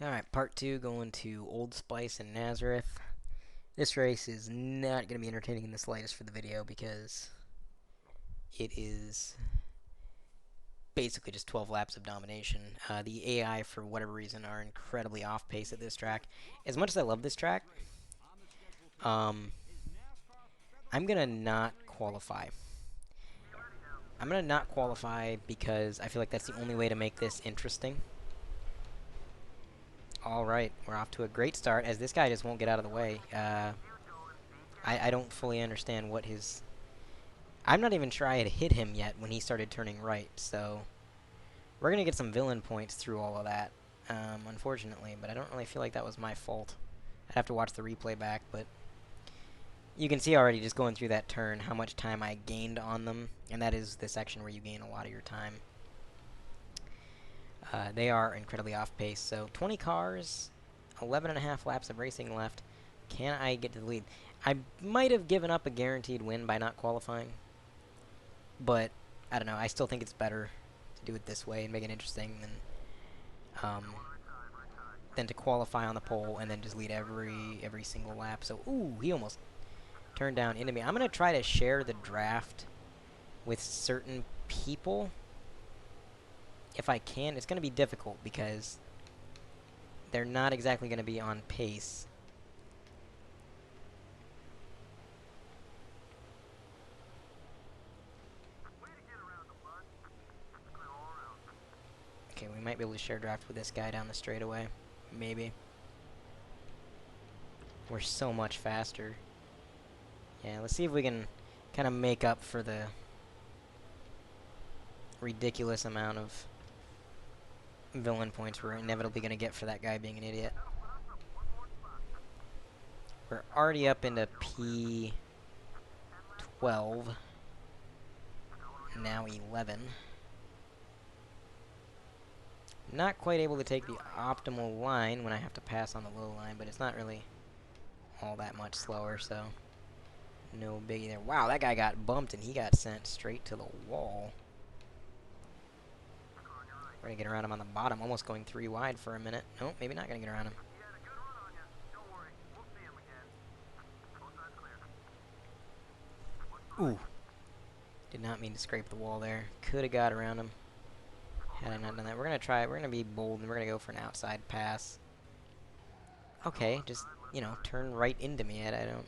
Alright, part 2 going to Old Spice and Nazareth. This race is not going to be entertaining in the slightest for the video because it is basically just 12 laps of domination. The AI, for whatever reason, are incredibly off pace at this track. As much as I love this track, um, I'm going to not qualify. I'm going to not qualify because I feel like that's the only way to make this interesting. Alright, we're off to a great start as this guy just won't get out of the way. I don't fully understand what his... I'm not even sure I had hit him yet when he started turning right, so... We're going to get some villain points through all of that, unfortunately, but I don't really feel like that was my fault. I'd have to watch the replay back, but... You can see already just going through that turn how much time I gained on them, and that is the section where you gain a lot of your time. They are incredibly off pace, so 20 cars, 11.5 laps of racing left. Can I get to the lead? I might have given up a guaranteed win by not qualifying, but I don't know. I still think it's better to do it this way and make it interesting than to qualify on the pole and then just lead every single lap. So, ooh, he almost turned down into me. I'm gonna try to share the draft with certain people if I can. It's gonna be difficult because they're not exactly gonna be on pace. Okay, we might be able to share draft with this guy down the straightaway. Maybe. We're so much faster. Yeah, let's see if we can kind of make up for the ridiculous amount of villain points we're inevitably going to get for that guy being an idiot. We're already up into P12. Now 11. Not quite able to take the optimal line when I have to pass on the low line, but it's not really all that much slower, so no biggie there. Wow, that guy got bumped and he got sent straight to the wall. We're going to get around him on the bottom, almost going 3 wide for a minute. Nope, maybe not going to get around him. Ooh. Did not mean to scrape the wall there. Could have got around him had I not done that. We're going to try it. We're going to be bold and we're going to go for an outside pass. Okay, just, you know, turn right into me. I don't...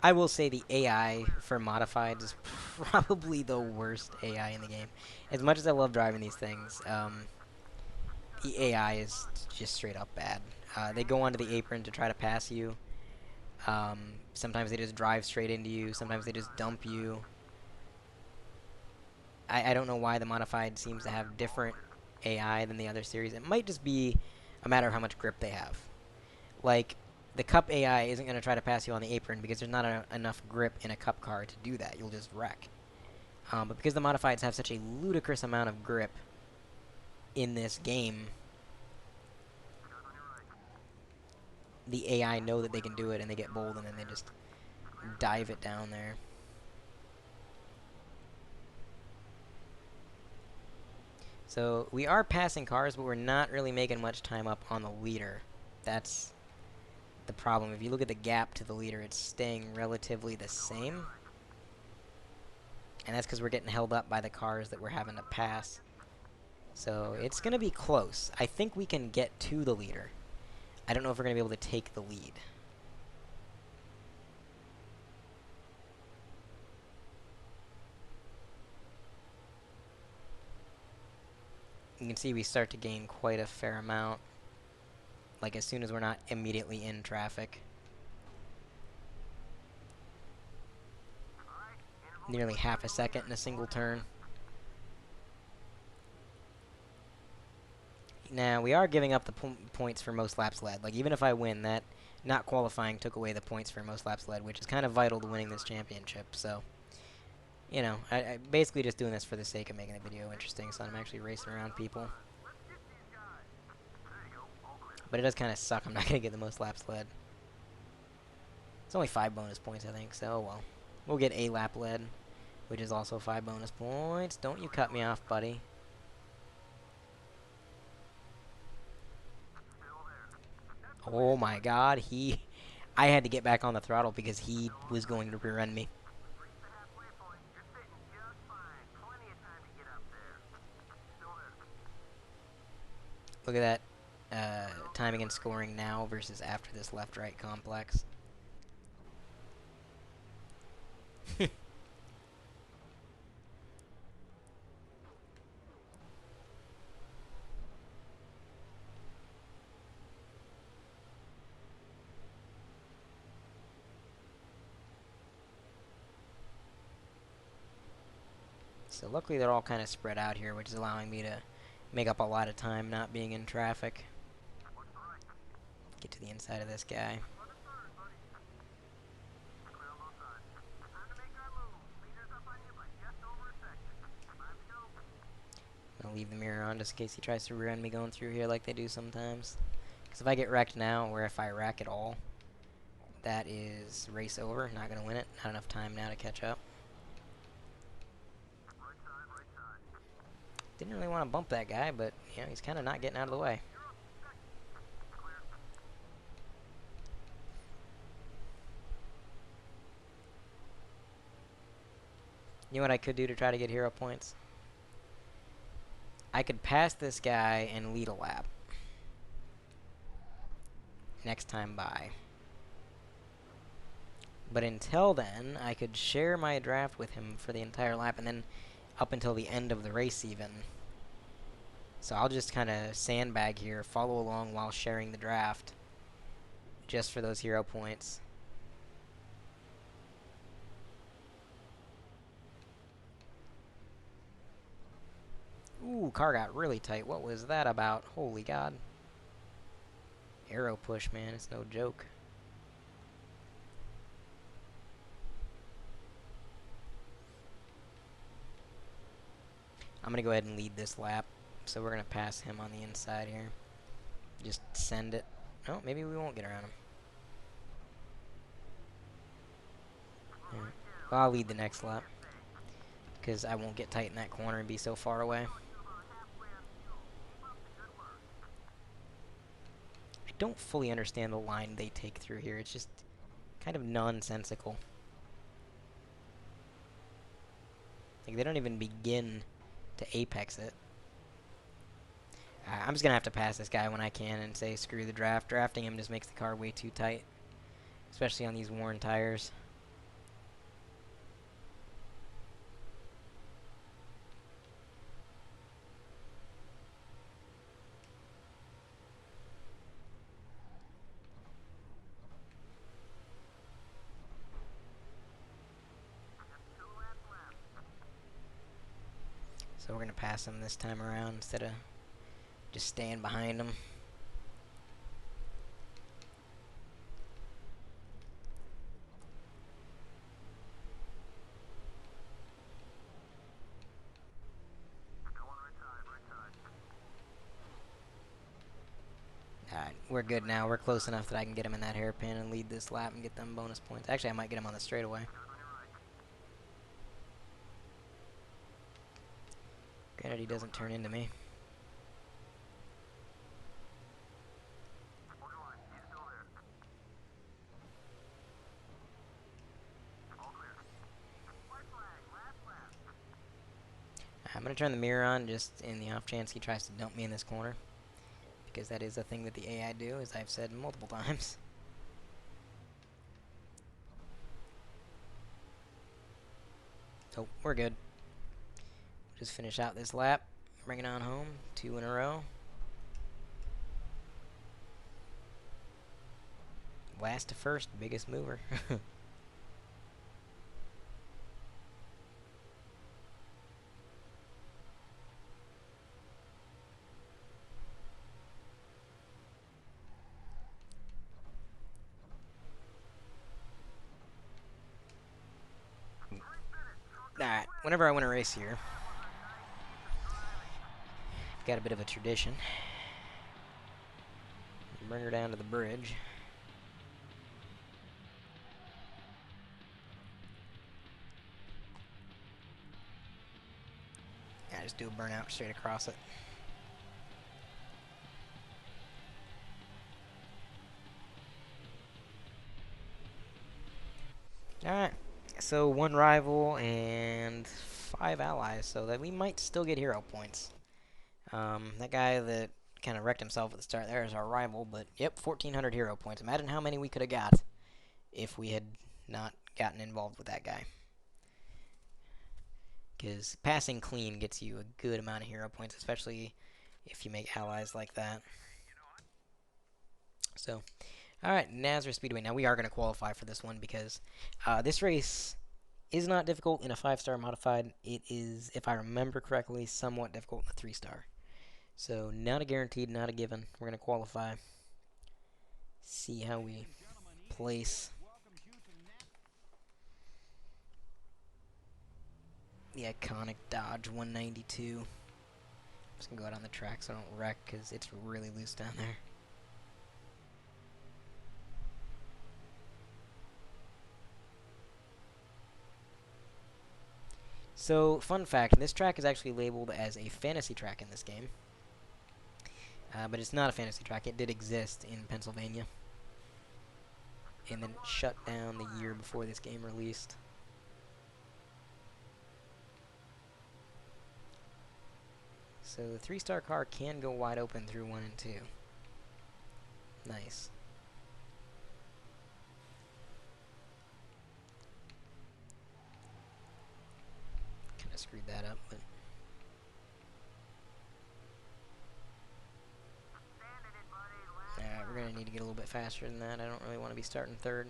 I will say the AI for modified is probably the worst AI in the game. As much as I love driving these things, the AI is just straight up bad. They go onto the apron to try to pass you. Sometimes they just drive straight into you. Sometimes they just dump you. I don't know why the modified seems to have different AI than the other series. It might just be a matter of how much grip they have. Like, the Cup AI isn't going to try to pass you on the apron because there's not enough grip in a Cup car to do that. You'll just wreck. But because the modifieds have such a ludicrous amount of grip in this game, the AI know that they can do it and they get bold and then they just dive it down there. So we are passing cars, but we're not really making much time up on the leader. That's the problem. If you look at the gap to the leader, it's staying relatively the same. And that's because we're getting held up by the cars that we're having to pass. So it's going to be close. I think we can get to the leader. I don't know if we're going to be able to take the lead. You can see we start to gain quite a fair amount. Like as soon as we're not immediately in traffic. Nearly half a second in a single turn. Now, we are giving up the points for most laps led. Like, even if I win, that not qualifying took away the points for most laps led, which is kind of vital to winning this championship. So, you know, I basically just doing this for the sake of making the video interesting, so I'm actually racing around people. But it does kind of suck. I'm not going to get the most laps led. It's only 5 bonus points, I think, so, well. We'll get a lap led, which is also 5 bonus points. Don't you cut me off, buddy. Oh my god, I had to get back on the throttle because he was going to rear end me. Look at that timing and scoring now versus after this left-right complex. So luckily they're all kind of spread out here, which is allowing me to make up a lot of time not being in traffic. Get to the inside of this guy. I'm gonna leave the mirror on just in case he tries to rear end me going through here like they do sometimes. Because if I get wrecked now, or if I wreck at all, that is race over. Not gonna win it. Not enough time now to catch up. Didn't really want to bump that guy, but you know, he's kind of not getting out of the way. You know what I could do to try to get hero points? I could pass this guy and lead a lap. Next time by. But until then, I could share my draft with him for the entire lap, and then up until the end of the race even. So I'll just kind of sandbag here, follow along while sharing the draft, just for those hero points. Ooh, car got really tight. What was that about? Holy God. Aero push, man. It's no joke. I'm going to go ahead and lead this lap. So we're going to pass him on the inside here. Just send it. Oh, maybe we won't get around him. Right. Well, I'll lead the next lap. Because I won't get tight in that corner and be so far away. I don't fully understand the line they take through here. It's just kind of nonsensical. Like, they don't even begin to apex it. I'm just going to have to pass this guy when I can and say screw the draft. Drafting him just makes the car way too tight. Especially on these worn tires. So we're going to pass him this time around instead of just staying behind him. Alright, we're good now. We're close enough that I can get him in that hairpin and lead this lap and get them bonus points. Actually, I might get him on the straightaway. Granted, he doesn't turn into me. I'm going to turn the mirror on just in the off chance he tries to dump me in this corner. Because that is a thing that the AI do, as I've said multiple times. Oh, we're good. Just finish out this lap. Bring it on home. 2 in a row. Last to first, biggest mover. Alright, whenever I win a race here, I've got a bit of a tradition. Bring her down to the bridge. Yeah, just do a burnout straight across it. Alright, so 1 rival and 5 allies, so that we might still get hero points. That guy that kind of wrecked himself at the start there is our rival, but yep, 1,400 hero points. Imagine how many we could have got if we had not gotten involved with that guy. Because passing clean gets you a good amount of hero points, especially if you make allies like that. So, alright, Nazareth Speedway. Now, we are going to qualify for this one because this race is not difficult in a 5-star modified. It is, if I remember correctly, somewhat difficult in a 3-star. So, not a guaranteed, not a given. We're going to qualify. See how we place. The iconic Dodge 192. I'm just going to go out on the track so I don't wreck because it's really loose down there. So, fun fact, this track is actually labeled as a fantasy track in this game. But it's not a fantasy track. It did exist in Pennsylvania. And then it shut down the year before this game released. So the 3-star car can go wide open through 1 and 2. Nice. Kind of screwed that up, but... we're going to need to get a little bit faster than that. I don't really want to be starting 3rd.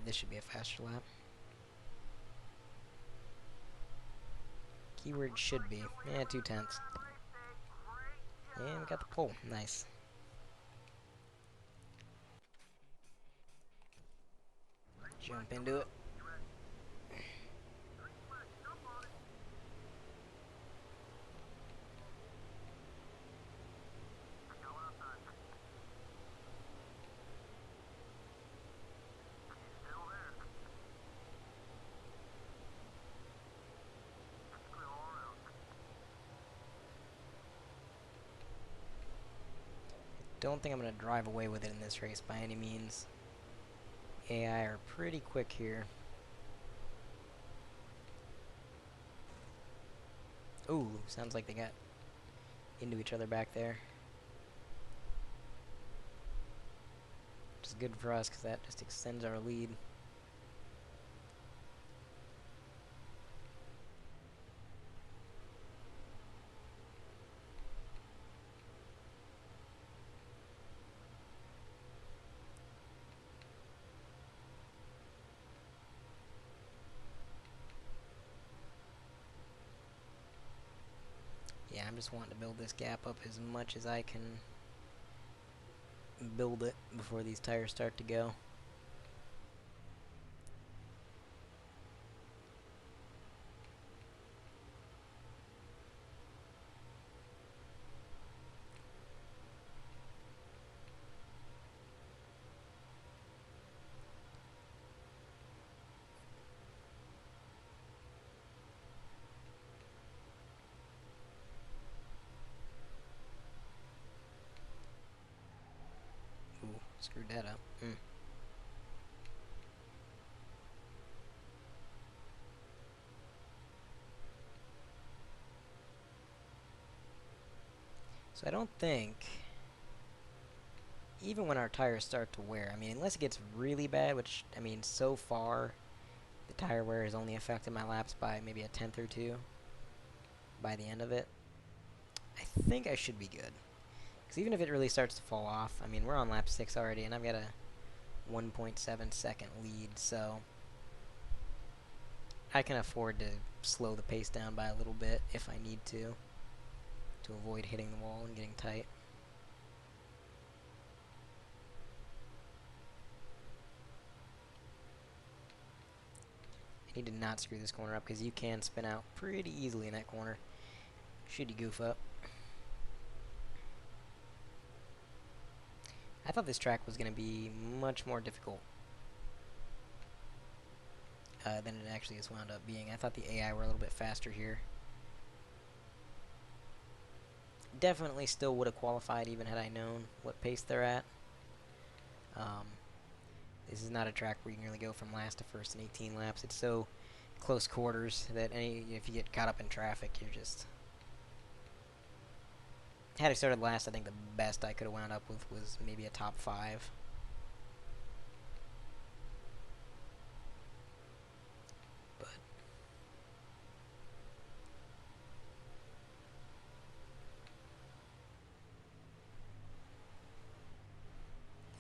This should be a faster lap. Keyword should be. Yeah, 2/10. And we got the pole. Nice. Jump into it. Don't think I'm going to drive away with it in this race by any means. AI are pretty quick here. Ooh, sounds like they got into each other back there. Which is good for us because that just extends our lead. Yeah, I'm just wanting to build this gap up as much as I can build it before these tires start to go. Ooh, screwed that up. So I don't think, even when our tires start to wear, I mean, unless it gets really bad, which, I mean, so far, the tire wear has only affected my laps by maybe a 10th or 2 by the end of it. I think I should be good. Because even if it really starts to fall off, I mean, we're on lap 6 already, and I've got a 1.7 second lead, so I can afford to slow the pace down by a little bit if I need to avoid hitting the wall and getting tight. I need to not screw this corner up because you can spin out pretty easily in that corner should you goof up. I thought this track was going to be much more difficult. than it actually has wound up being. I thought the AI were a little bit faster here. Definitely still would have qualified even had I known what pace they're at. This is not a track where you can really go from last to first in 18 laps. It's so close quarters that if you get caught up in traffic, you're just... Had I started last, I think the best I could have wound up with was maybe a top 5. But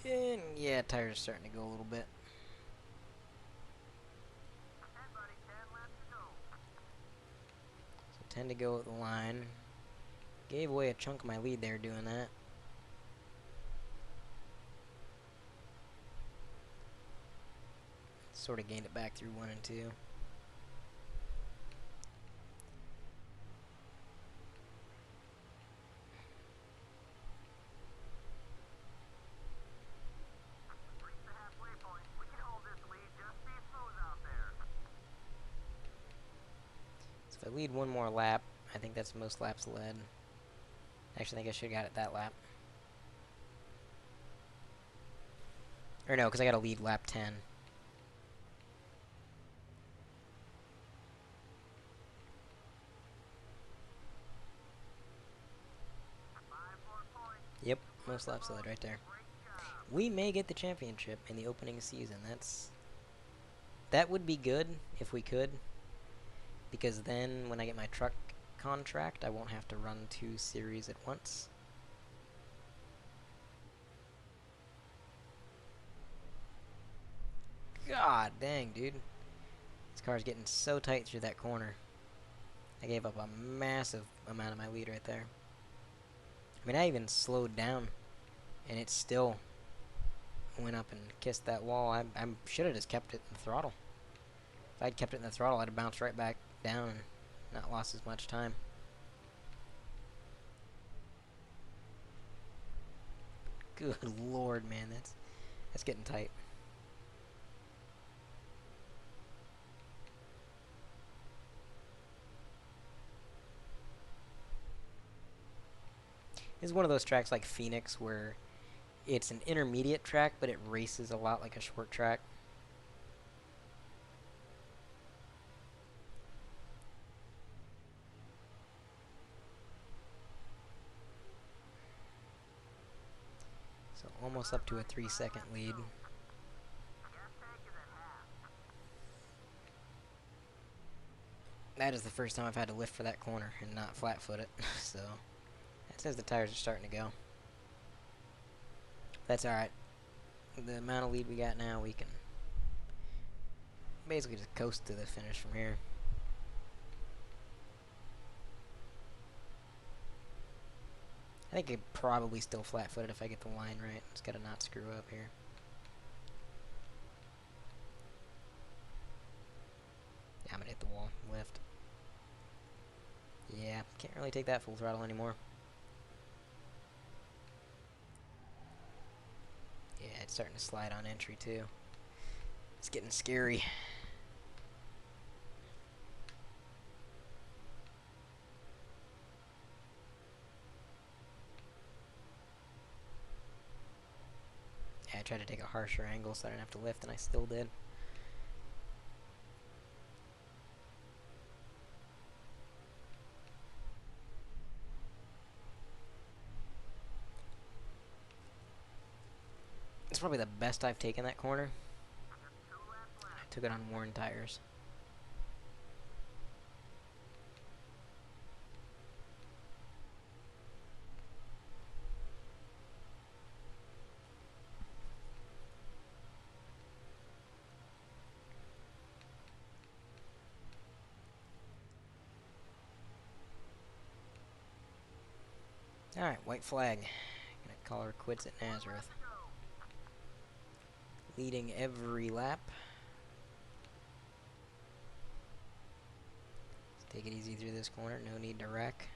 and yeah, tires are starting to go a little bit. So 10 to go at the line. Gave away a chunk of my lead there doing that. Sort of gained it back through 1 and 2. So if I lead 1 more lap, I think that's the most laps led. Actually, I think I should have got it that lap. Or no, because I got to lead lap 10. Yep, most laps led right there. We may get the championship in the opening season. That would be good if we could, because then when I get my truck contract, I won't have to run 2 series at once. God dang, dude. This car's getting so tight through that corner. I gave up a massive amount of my lead right there. I mean, I even slowed down, and it still went up and kissed that wall. I should have just kept it in the throttle. If I'd kept it in the throttle, I'd have bounced right back down and not lost as much time. Good lord, man, that's getting tight. This is one of those tracks like Phoenix where it's an intermediate track, but it races a lot like a short track. So almost up to a 3-second lead. That is the first time I've had to lift for that corner and not flat-foot it, so that says the tires are starting to go. That's alright. The amount of lead we got now, we can basically just coast to the finish from here. I think I could probably still flat-foot it if I get the line right. Just gotta not screw up here. Yeah, I'm gonna hit the wall. Lift. Yeah, can't really take that full throttle anymore. Yeah, it's starting to slide on entry too. It's getting scary. Yeah, I tried to take a harsher angle so I didn't have to lift, and I still did. It's probably the best I've taken that corner. I took it on worn tires. Alright, white flag. Gonna call her quits at Nazareth. Leading every lap. Let's take it easy through this corner, no need to wreck.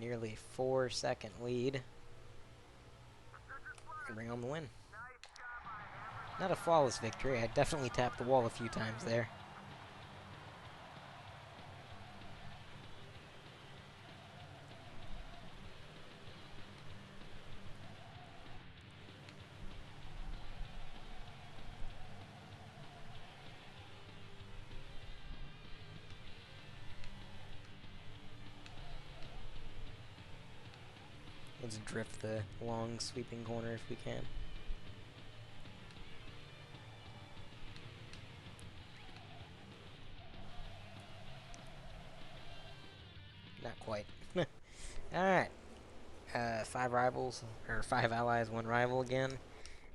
nearly 4-second lead. And bring home the win. Not a flawless victory. I definitely tapped the wall a few times there. Let's drift the long sweeping corner if we can. Not quite. Alright. 5 rivals, or 5 allies, 1 rival again.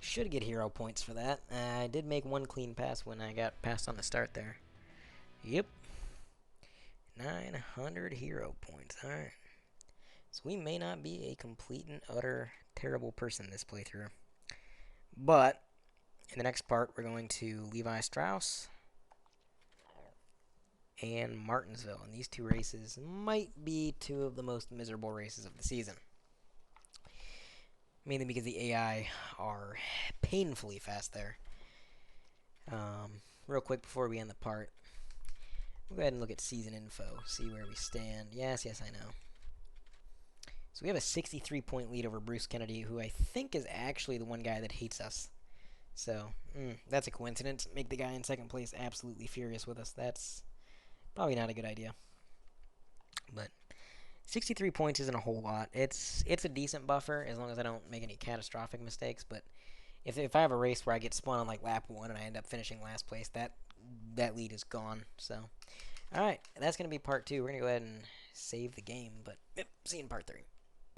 Should get hero points for that. I did make 1 clean pass when I got passed on the start there. Yep. 900 hero points. Alright. So we may not be a complete and utter terrible person this playthrough. But, in the next part, we're going to Levi Strauss and Martinsville. And these 2 races might be 2 of the most miserable races of the season. Mainly because the AI are painfully fast there. Real quick before we end the part, we'll go ahead and look at season info, see where we stand. Yes, I know. So we have a 63-point lead over Bruce Kennedy, who I think is actually the one guy that hates us. So, that's a coincidence. Make the guy in second place absolutely furious with us. That's probably not a good idea. But 63 points isn't a whole lot. It's a decent buffer as long as I don't make any catastrophic mistakes. But if I have a race where I get spun on like lap 1 and I end up finishing last place, that lead is gone. So, all right, that's gonna be part 2. We're gonna go ahead and save the game. But yep, see you in part 3.